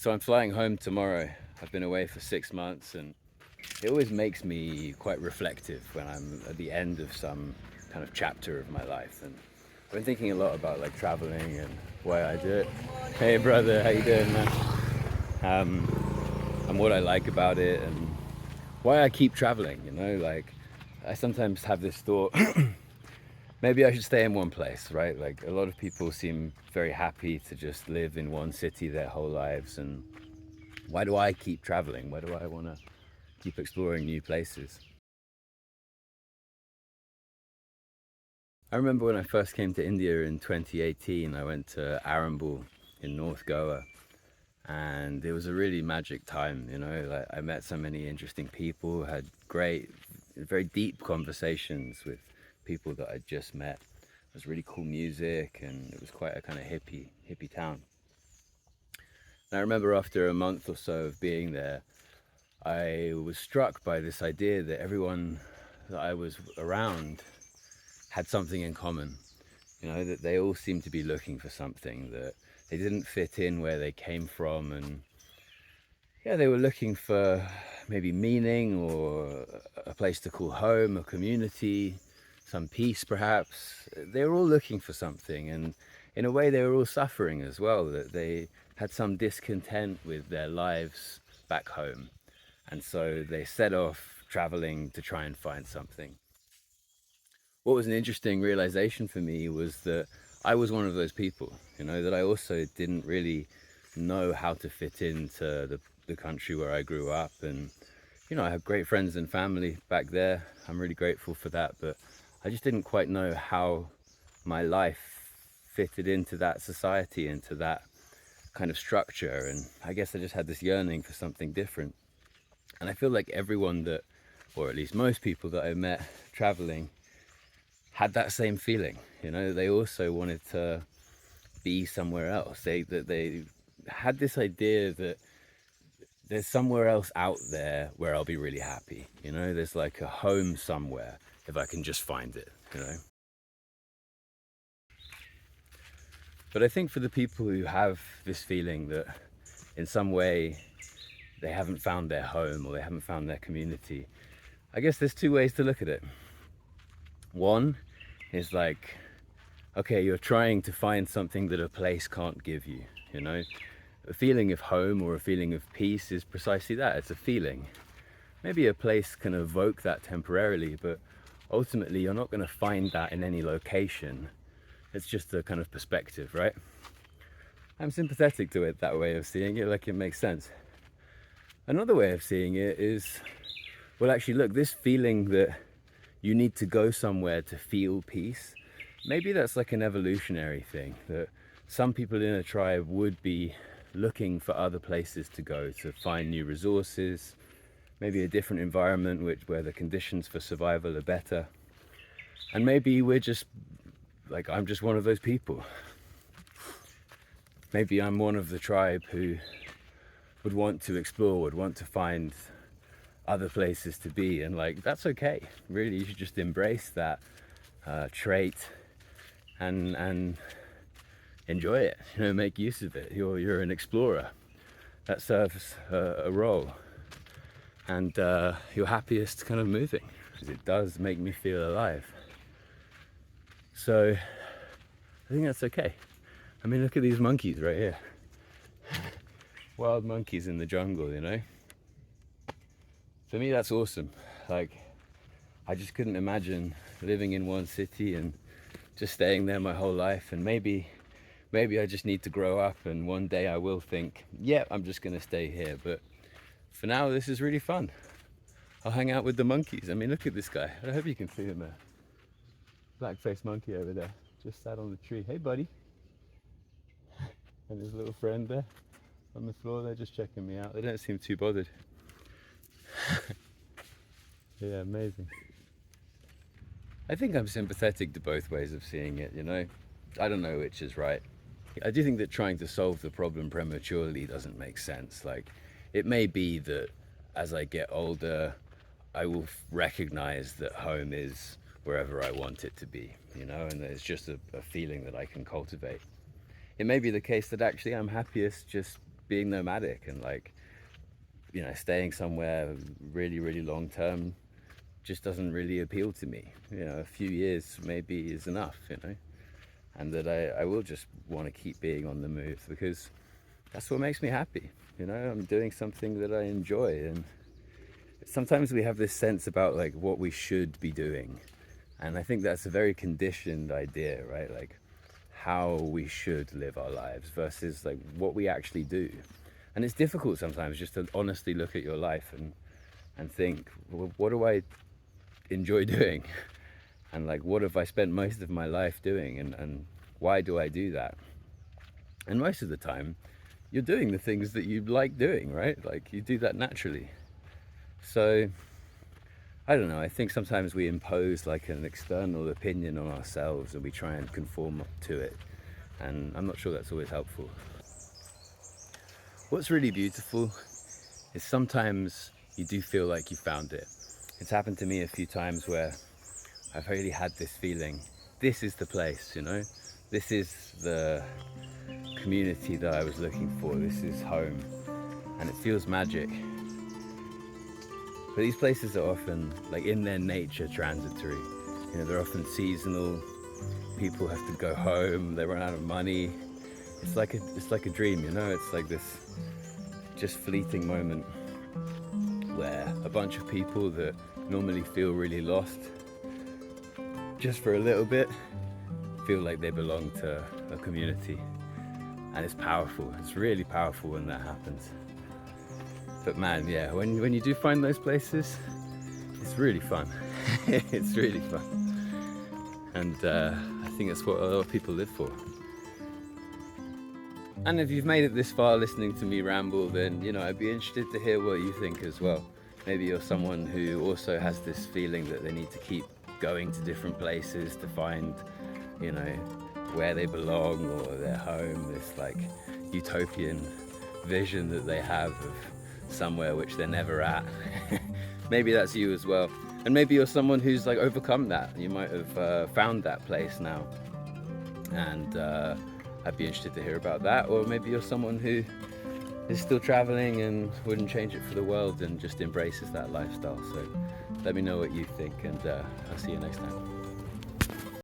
So I'm flying home tomorrow. I've been away for 6 months, and it always makes me quite reflective when I'm at the end of some kind of chapter of my life. And I've been thinking a lot about like traveling and why I do it. Hey brother, how you doing, man? And what I like about it and why I keep traveling, like I sometimes have this thought, maybe I should stay in one place, right? Like a lot of people seem very happy to just live in one city their whole lives, and why do I keep traveling? Why do I want to keep exploring new places? I remember when I first came to India in 2018, I went to Arambul in North Goa, and it was a really magic time, like I met so many interesting people, had great, very deep conversations with people that I'd just met. It was really cool music, and it was quite a kind of hippie town. And I remember after a month or so of being there, I was struck by this idea that everyone that I was around had something in common. That they all seemed to be looking for something, that they didn't fit in where they came from, and yeah, they were looking for maybe meaning or a place to call home, a community, some peace perhaps. They were all looking for something, and in a way they were all suffering as well, that they had some discontent with their lives back home, and so they set off traveling to try and find something. What was an interesting realization for me was that I was one of those people, that I also didn't really know how to fit into the country where I grew up. And, I have great friends and family back there. I'm really grateful for that. But I just didn't quite know how my life fitted into that society, into that kind of structure. And I guess I just had this yearning for something different. And I feel like everyone that, or at least most people that I met traveling, had that same feeling. They also wanted to be somewhere else. They had this idea that there's somewhere else out there where I'll be really happy. There's like a home somewhere if I can just find it. But I think for the people who have this feeling that in some way they haven't found their home or they haven't found their community, I guess there's two ways to look at it. One is like, okay, you're trying to find something that a place can't give you. A feeling of home or a feeling of peace is precisely that. It's a feeling. Maybe a place can evoke that temporarily, but ultimately you're not going to find that in any location. It's just a kind of perspective, right? I'm sympathetic to it, that way of seeing it, like it makes sense. Another way of seeing it is, well, actually, look, this feeling that you need to go somewhere to feel peace, maybe that's like an evolutionary thing, that some people in a tribe would be looking for other places to go to find new resources, maybe a different environment where the conditions for survival are better. And maybe we're just, like, I'm just one of those people. Maybe I'm one of the tribe who would want to explore, would want to find other places to be, and like, that's okay. Really, you should just embrace that trait and enjoy it, make use of it. You're an explorer. That serves a role. And you're happiest kind of moving, because it does make me feel alive. So I think that's okay. I mean, look at these monkeys right here. Wild monkeys in the jungle, For me, that's awesome. Like, I just couldn't imagine living in one city and just staying there my whole life. And maybe I just need to grow up, and one day I will think, yeah, I'm just gonna stay here. But for now, this is really fun. I'll hang out with the monkeys. I mean, look at this guy. I hope you can see him there. Black-faced monkey over there, just sat on the tree. Hey, buddy. And his little friend there on the floor. They're just checking me out. They don't seem too bothered. Yeah, amazing. I think I'm sympathetic to both ways of seeing it, I don't know which is right. I do think that trying to solve the problem prematurely doesn't make sense. Like, it may be that as I get older, I will recognize that home is wherever I want it to be, and that it's just a feeling that I can cultivate. It may be the case that actually I'm happiest just being nomadic and like, you know, staying somewhere really, really long term just doesn't really appeal to me. You know, a few years maybe is enough, you know, and that I will just want to keep being on the move because that's what makes me happy. You know, I'm doing something that I enjoy, and sometimes we have this sense about like what we should be doing, and I think that's a very conditioned idea, right? Like how we should live our lives versus like what we actually do. And it's difficult sometimes just to honestly look at your life and think, well, what do I enjoy doing? And like, what have I spent most of my life doing, and why do I do that? And most of the time you're doing the things that you like doing, right? Like you do that naturally. So I don't know, I think sometimes we impose like an external opinion on ourselves and we try and conform to it, and I'm not sure that's always helpful. What's really beautiful is sometimes you do feel like you found it. It's happened to me a few times where I've really had this feeling, this is the place, you know? This is the community that I was looking for, this is home, and it feels magic. But these places are often, like in their nature, transitory. You know, they're often seasonal, people have to go home, they run out of money. It's like a dream, you know? It's like this just fleeting moment where a bunch of people that normally feel really lost, just for a little bit, feel like they belong to a community. And it's powerful, it's really powerful when that happens. But man, yeah, when you do find those places, it's really fun. It's really fun. And I think that's what a lot of people live for. And if you've made it this far listening to me ramble, then, you know, I'd be interested to hear what you think as well. Maybe you're someone who also has this feeling that they need to keep going to different places to find, you know, where they belong or their home, this like utopian vision that they have of somewhere which they're never at. Maybe that's you as well. And maybe you're someone who's like overcome that. You might have found that place now. And I'd be interested to hear about that. Or maybe you're someone who is still traveling and wouldn't change it for the world and just embraces that lifestyle. So let me know what you think, and I'll see you next time.